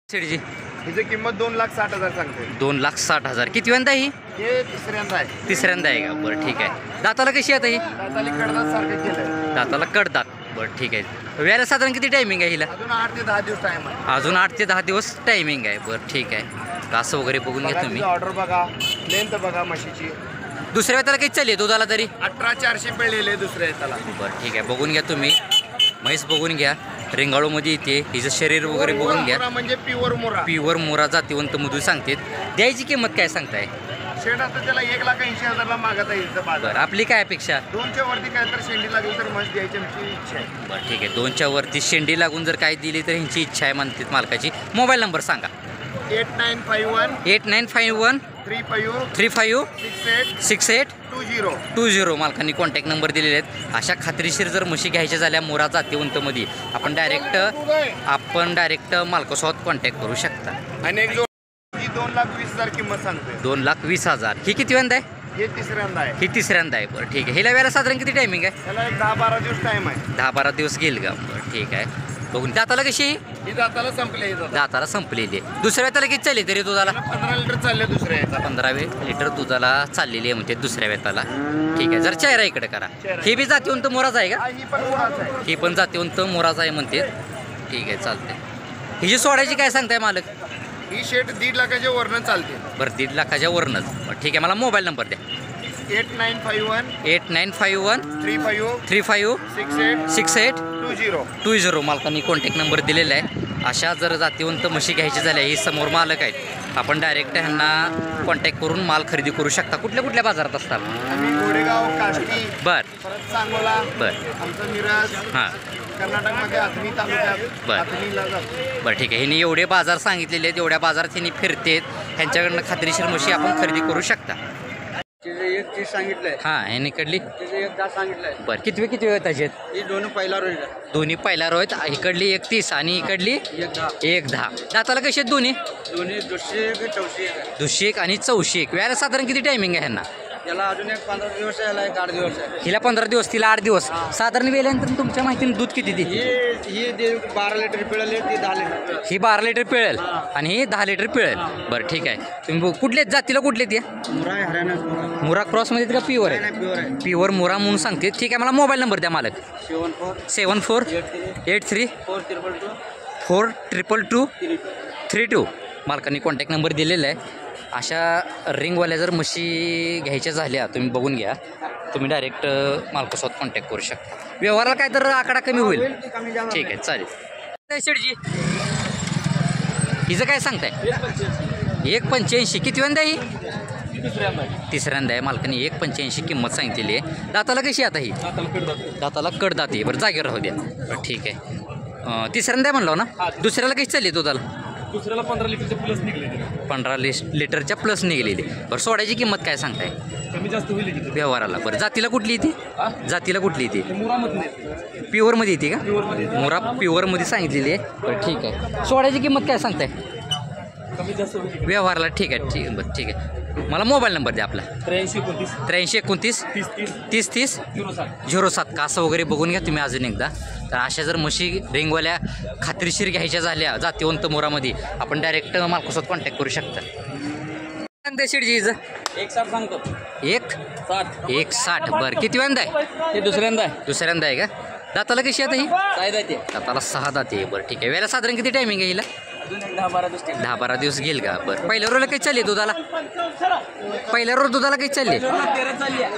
शेडजी हिची किंमत 2,60,000 सांगते. 2,60,000 किती वेळा ही? हे तिसऱ्यांदा आहे. तिसऱ्यांदा आहे का? बरं ठीक आहे. दाताला कशी आता ही? दाताली कडदात सारखं केलंय. दाताला कडदात. बरं ठीक आहे. वेळेला साधारण किती टायमिंग आहे हिला? अजून 8 ते 10 दिवस टाइम आहे. अजून 8 ते 10 दिवस टायमिंग आहे. बरं ठीक आहे. कासं वगैरे बघून घ्या तुम्ही. ऑर्डर बघा, लेंथ बघा म्हशीची. दुसऱ्या वेळेला किती चालली दुधाला तरी? 18,400 पिळलेले दुसऱ्या त्याला. बरं ठीक आहे. बघून घ्या तुम्ही. म्हैस बघून घ्या. रिंगाळूमध्ये येते. हिचं शरीर वगैरे बघून घ्या. म्हणजे प्युअर मोरा. प्युअर मोरा जातीवंत मधू सांगते. द्यायची किंमत काय सांगताय? शेड आता त्याला 1,80,000 ला मागत आहे इथं बाजार. बरं आपली काय अपेक्षा? 2च्या वरती काय तर शेंडी लागली तर म्हस द्यायची आमची इच्छा आहे. बरं ठीक आहे. 2च्या वरती शेंडी लागून जर काय दिली तर ह्यांची इच्छा आहे म्हणतात मालकाची. मोबाईल नंबर सांगा. 8951 8951 35 35 68 68 20. 20 मालकांनी कॉन्टॅक्ट नंबर दिलेले आहेत. अशा खात्रीशीर जर म्हशी घ्यायच्या झाल्या मोरा जातीवंतमध्ये आपण डायरेक्ट मालकासोबत कॉन्टॅक्ट करू शकता. आणि एक 2,20,000 किंमत सांगते. 2,20,000 ही किती वेळा आहे? हे तिसऱ्यांदा आहे. ही तिसऱ्यांदा आहे. बरं ठीक आहे. हिला वेळेला साधारण किती टायमिंग आहे? त्याला एक 10-12 दिवस टाइम आहे. 10-12 दिवस घेईल का? बरं ठीक आहे. बघून दाताला कशी? ही दाताला संपले. दाताला संपलेली आहे. दुसऱ्या वेताला किती चालली तरी दुधाला? 15 लिटर चालले दुसऱ्या याचा. 15 लिटर दुधाला चाललेली आहे म्हणते दुसऱ्या वेताला. ठीक आहे. जर चेहरा इकडे करा. ही बी जातीवंत मोराच आहे का? ही पण मोराच आहे. ही पण जातीवंत मोराच आहे म्हणते. ठीक आहे चालते. हिची सोडायची काय सांगताय मालक? ही शेट 1.5 लाखाच्या वरनं चालते. बरं 1.5 लाखाच्या वरनच. बरं ठीक आहे. मला मोबाईल नंबर द्या. 8951 8951 35 35 68 68 20. 20 मालकांनी कॉन्टॅक्ट नंबर दिलेला आहे. अशा जर जातीवंत म्हशी घ्यायची झाल्या ही समोर मालक आहेत. आपण डायरेक्ट ह्यांना कॉन्टॅक्ट करून माल खरेदी करू शकता. कुठल्या कुठल्या बाजारात असतात? आम्ही गोडेगाव, काष्टी, बरं परत सांगोला, बरं आमचं मिरज, हां कर्नाटकमध्ये आथणी तालुक्यात बरं. आथणीला जातो. बरं ठीक आहे. ह्यांनी एवढे बाजार सांगितलेले आहेत. एवढ्या बाजारात ह्यांनी फिरतेत. ह्यांच्याकडनं खात्रीशीर म्हशी आपण खरेदी करू शकता. तिथे 1,30 सांगितलंय. हां ह्यांनी कडली. तिथे 1,10 सांगितलंय. बरं किती वेळ त्याचे? ही दोन पहिला रोज दोन्ही पहिला रोहित. इकडली 31 आणि इकडली 1,10. दाताला कशी आहेत दोन्ही? दोन्ही 200 201 आणि 401. वेळेला साधारण किती टायमिंग आहे ह्यांना? त्याला अजून एक 15 दिवस आहे, 8 दिवस आहे. हिला 15 दिवस तिला 8 दिवस. साधारण वेल्यानंतर तुमच्या माहितीने दूध किती देते? ही 12 लिटर पिळले, ती 10 लिटर. ही 12 लिटर पिळेल आणि ही 10 लिटर पिळेल. बरं ठीक आहे. तुम्ही कुठल्याच जातीला कुठले ते? मुरा आहे, हरियाणा. मुरा क्रॉसमध्ये का प्युअर आहे? प्युअर आहे. प्युअर मुरा म्हणून सांगते. ठीक आहे. मला मोबाईल नंबर द्या मालक. 74 83 422 32 मालकांनी कॉन्टॅक्ट नंबर दिलेला आहे. अशा रिंगवाल्या जर म्हशी घ्यायच्या झाल्या तुम्ही बघून घ्या. तुम्ही डायरेक्ट मालकासोबत कॉन्टॅक्ट करू शकता. व्यवहाराला काय तर आकडा कमी होईल. ठीक आहे चालेल. शेडजी हिचं काय सांगताय? 1,85. किती वेळा ही? तिसऱ्यांदा आहे. मालकाने 1,85 किंमत सांगितलेली आहे. दाताला कशी आता ही? दाताला कडदाते. बरं जागेवर राहू द्या. बरं ठीक आहे. तिसऱ्यांदा आहे म्हणलो ना? दुसऱ्याला कशी चालली दुधाला? दुसऱ्याला 15 लिटरच्या प्लस निघले. 15 लिटरच्या प्लस निघालेली. बरं सोडायची किंमत काय सांगताय? कमी जास्त होईल व्यवहाराला. बरं जातीला कुठली येते? जातीला कुठली येते? मुरामध्ये प्युअरमध्ये येते का? मुरा प्युअरमध्ये सांगितलेली आहे. बरं ठीक आहे. सोडायची किंमत काय सांगताय? कमी जास्त होईल. व्यवहाराला. ठीक आहे. ठीक बरं ठीक आहे. मला मोबाईल नंबर द्या आपला. 83 29 30 30 07. कासं वगैरे बघून घ्या तुम्ही अजून एकदा. तर अशा जर म्हशी रिंगवाल्या खात्रीशीर घ्यायच्या झाल्या जातीवंत मोरामध्ये आपण डायरेक्ट मालकासोबत कॉन्टॅक्ट करू शकता. सांगताय शेडजीचं? 1,60 सांगतो. 1,60. बरं किती वेळा आहे? हे दुसऱ्यांदा आहे का? दाताला कशी आता ही? दाताला 6 दाते. बरं ठीक आहे. वेळेला साधारण किती टायमिंग आहे हिला? अजून एक 10-12 दिवस घेईल का? बरं पहिल्या रोला काही चालली दुधाला? पहिल्या रोज दुधाला काही चालली?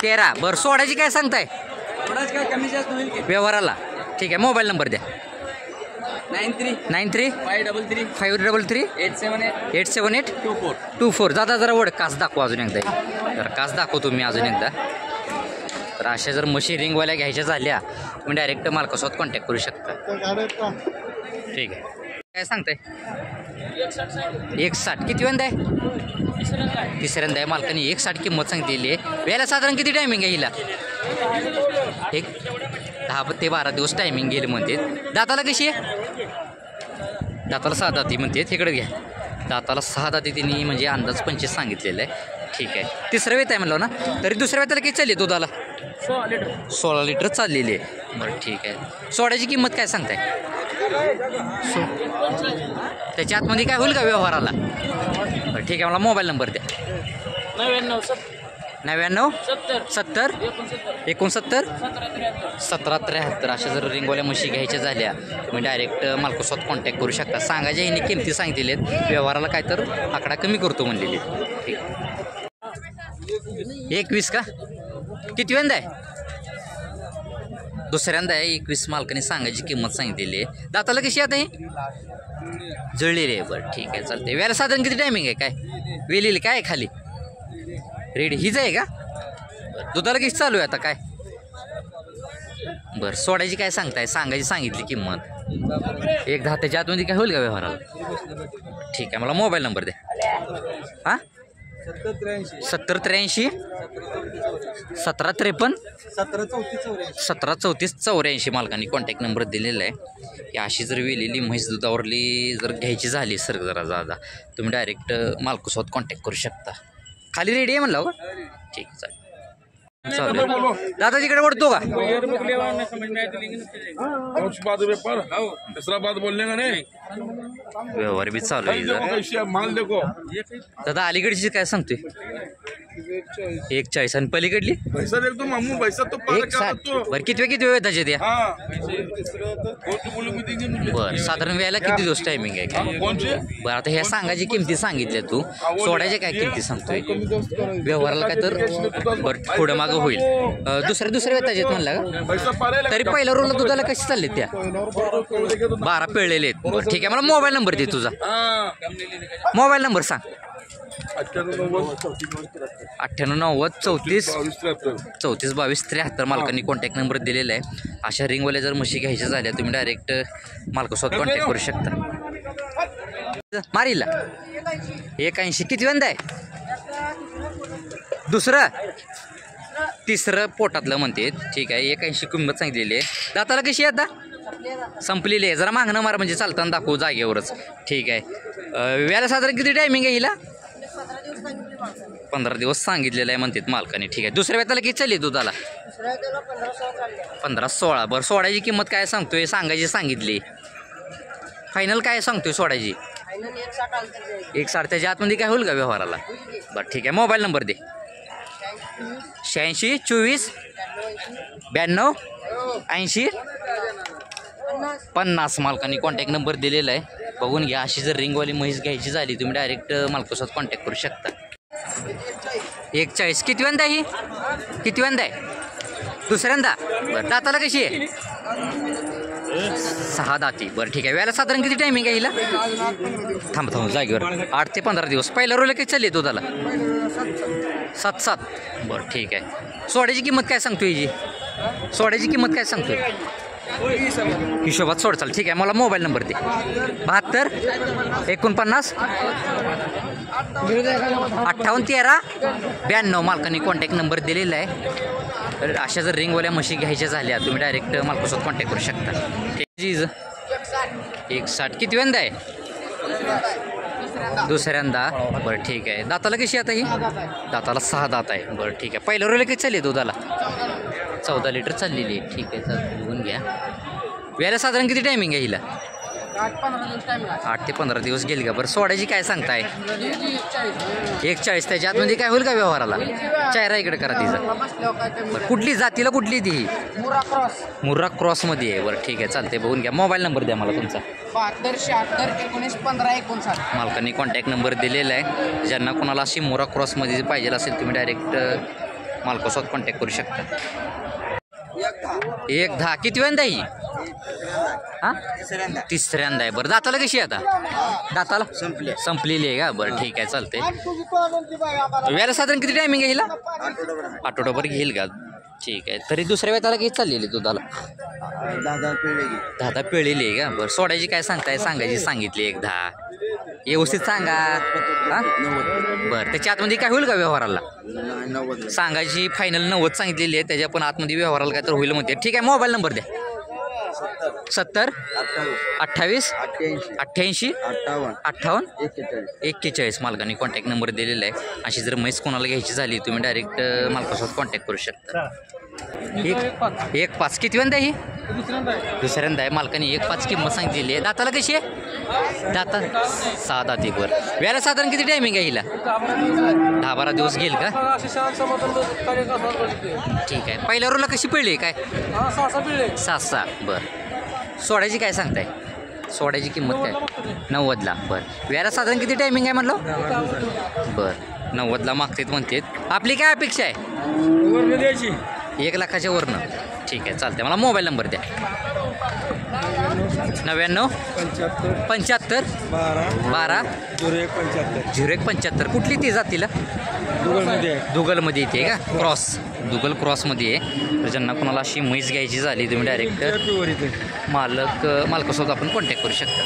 13. बरं सोडायची काय सांगताय? काय कमी जास्त होईल की व्यवहाराला. ठीक आहे. मोबाईल नंबर द्या. 93 533 878 24. दादा जरा वड कास दाखवा अजून एकदा. तर कास दाखवतो मी अजून एकदा. तर अशा जर म्हशी रिंगवाल्या घ्यायच्या झाल्या तुम्ही डायरेक्ट मालकासोबत कॉन्टॅक्ट करू शकता. ठीक आहे. काय सांगताय? 1,60. किती वेळा आहे? तिसऱ्यांदा आहे. मालकाने 1,60 किंमत सांगितलेली आहे. वेळेला साधारण किती टायमिंग आहे हिला? 10 ते 12 दिवस टायमिंग गेले म्हणते. दाताला कशी आहे? दाताला 6 दाती म्हणते. तिकडे घ्या. दाताला 6 दाती तिने म्हणजे अंदाज 25 सांगितलेलं आहे. ठीक आहे. तिसरं वेत आहे म्हणलं ना? तरी दुसऱ्या वेताला किती चालली दुधाला? 16 लिटर चाललेली आहे. बरं ठीक आहे. सोड्याची किंमत काय सांगताय? त्याच्या आतमध्ये काय होईल का व्यवहाराला? बरं ठीक आहे, मला मोबाईल नंबर द्या. 99 70 69 1773. अशा जर रिंगवाल्या म्हशी घ्यायच्या झाल्या तुम्ही डायरेक्ट मालकासोबत कॉन्टॅक्ट करू शकता. सांगायच्या ह्यांनी किमती सांगितलेल्या आहेत, व्यवहाराला काय तर आकडा कमी करतो म्हणलेले. ठीक 21 का? किती वेंदा आहे? दुसऱ्यांदा आहे. 21 मालकाने सांगायची किंमत सांगितलेली आहे. दाताला कशी आता ही जळलेली आहे. बरं ठीक आहे चालते. व्याला साधारण किती टायमिंग आहे? काय वेलेली काय आहे खाली? रेडी हीच आहे का? दुधाला किती चालू आहे आता काय? बरं सोडायची काय सांगताय? सांगायची सांगितली किंमत 1.10. त्याच्या आतमध्ये काय होईल का व्यवहाराला? ठीक आहे, मला मोबाईल नंबर द्या. हां 70 83 17 53 17 34 84 मालकांनी कॉन्टॅक्ट नंबर दिलेला आहे. की अशी जर वेलेली म्हैस दुधावरली जर घ्यायची झाली सर जरा दादा तुम्ही डायरेक्ट मालकासोबत कॉन्टॅक्ट करू शकता. खाली रेडी आहे म्हणलं का? ठीक आहे चालेल. दादा तिकडे वळतो का? व्यवहार बी चालू आहे. दादा अलीकडची काय सांगतोय? 1.40 आणि पलीकडली 1.60. बरं किती वेळ त्याचे द्या? बरं साधारण वेळेला किती दिवस टायमिंग आहे काय? बरं आता ह्या सांगायची किमती सांगितल्या तू सोडायच्या काय किमती सांगतोय? व्यवहाराला काय तर बरं पुढं मागं होईल. दुसऱ्या वेताचे म्हणला का? तरी पहिल्या रोलला दुधाला कशी चालले त्या? 12 पिळलेले आहेत. बरं ठीक आहे, मला मोबाईल नंबर दे तुझा. मोबाईल नंबर सांग. 98 90 34 34 22 73 मालकांनी कॉन्टॅक्ट नंबर दिलेला आहे. अशा रिंगवाल्या जर म्हशी घ्यायच्या झाल्या तुम्ही डायरेक्ट मालकासोबत कॉन्टॅक्ट करू शकता. मारीला 81. किती वेंदा आहे? दुसरं तिसरं पोटातलं म्हणते. ठीक आहे 81 किंमत सांगितलेली आहे. दाताला कशी आहे आता? संपलेली आहे. जरा मागणं मारा म्हणजे चालताना दाखवू जागेवरच. ठीक आहे. व्याला साधारण किती टायमिंग आहे हिला? 15 दिवस सांगितलेलं आहे म्हणतात मालकाने. ठीक आहे. दुसऱ्या वेताला किती चालली दुधाला? 15-16. बरं सोडायची किंमत काय सांगतोय? सांगायची सांगितली. फायनल काय सांगतोय सोडायची? 1.60. त्याच्या आतमध्ये काय होईल का व्यवहाराला? बरं ठीक आहे, मोबाईल नंबर दे. 86 24 92 80 50 मालकांनी कॉन्टॅक्ट नंबर दिलेला आहे. बघून घ्या. अशी जर रिंगवाली म्हैस घ्यायची झाली तुम्ही डायरेक्ट मालकासोबत कॉन्टॅक्ट करू शकता. 1.40. किती वेंदा ही? किती वेंदा आहे? दुसऱ्यांदा. बरं दाताला कशी आहे? 6 दाती. बरं ठीक आहे. वेळेला साधारण किती टायमिंग आहे हिला? थांब जागेवर 8 ते 15 दिवस. पहिल्या रोला किती चालली दुधाला? 7. बरं ठीक आहे. सोड्याची किंमत काय सांगतो हिची? सोड्याची किंमत काय सांगतोय? हिशोबात सोड चाल. ठीक आहे, मला मोबाईल नंबर दे. 72 49 58 13 92 मालकांनी कॉन्टॅक्ट नंबर दिलेला आहे. तर अशा जर रिंगवाल्या म्हशी घ्यायच्या झाल्या तुम्ही डायरेक्ट मालकासोबत कॉन्टॅक्ट करू शकता. ठीक 1.60. किती वेंदा आहे? दुसऱ्यांदा. बरं ठीक आहे. दाताला कशी आता ही? दाताला 6 दात आहे. बरं ठीक आहे. पहिल्या रोला किती चालली दुधाला? 14 लिटर चाललेली आहे. ठीक आहे चालतं, बघून घ्या. वेळेला साधारण किती टायमिंग आहे हिला? 8 ते 15 दिवस गेली का? बरं सोडायची काय सांगताय? 1.40. त्याच्या आतमध्ये काय होईल का व्यवहाराला? चेहरा इकडे करा तिचा. बरं कुठली जातीला कुठली ती? मुर्रा क्रॉसमध्ये आहे. बरं ठीक आहे चालते, बघून घ्या. मोबाईल नंबर द्या मला तुमचा. 72 76 19 15 59. मालकांनी कॉन्टॅक्ट नंबर दिलेला आहे. ज्यांना कोणाला अशी मुर्रा क्रॉसमध्ये पाहिजे असेल तुम्ही डायरेक्ट मालकासोबत कॉन्टॅक्ट करू शकता. 1.10. किती वेंदा ही? हां तिसऱ्यांदा आहे. बरं दाताला कशी आहे आता? दाताला संपलेली आहे का? बरं ठीक आहे चालते. वेळेला साधारण किती टायमिंग आहे हिला? आठवडाभर घेईल का? ठीक आहे. तरी दुसऱ्या वेताला किती चाललेली दुधाला? 10 पिळलेली आहे का? बरं सोडायची काय सांगताय? सांगायची सांगितली 1.10. व्यवस्थित सांगा. हां बरं त्याच्या आतमध्ये काय होईल का व्यवहाराला? सांगायची फायनल 90 सांगितलेली आहे. त्याच्या पण आतमध्ये व्यवहाराला काय तर होईल म्हणते. ठीक आहे, मोबाईल नंबर द्या. 70 28 88 58 41 मालकाने कॉन्टॅक्ट नंबर दिलेला आहे. अशी जर म्हैस कोणाला घ्यायची झाली तुम्ही डायरेक्ट मालकासोबत कॉन्टॅक्ट करू शकता. 1-5 किती वेळा ही दुसऱ्यांदा आहे. मालकाने 1-5 किंमत सांगितलेली आहे. दाताला कशी आहे? दाता 6 दातीवर. वेळेला साधारण किती टायमिंग आहे हिला? 10-12 दिवस घेईल का? ठीक आहे. पहिल्या रोला कशी पडली काय? 6 बरं. सोडायची काय सांगताय? सोडायची किंमत काय? 90ला. बरं. वेळेला साधारण किती टायमिंग आहे म्हणलं? बरं 90ला मागतात म्हणतात. आपली काय अपेक्षा आहे? 1 लाखाच्या वरनं. ठीक आहे चालते. मला मोबाईल नंबर द्या. 99 75 12 0175. कुठली ती जातीला? दुगलमध्ये येते का? क्रॉस दुगल क्रॉसमध्ये आहे. तर ज्यांना कोणाला अशी म्हैस घ्यायची झाली तुम्ही डायरेक्ट मालकासोबत आपण कॉन्टॅक्ट करू शकता.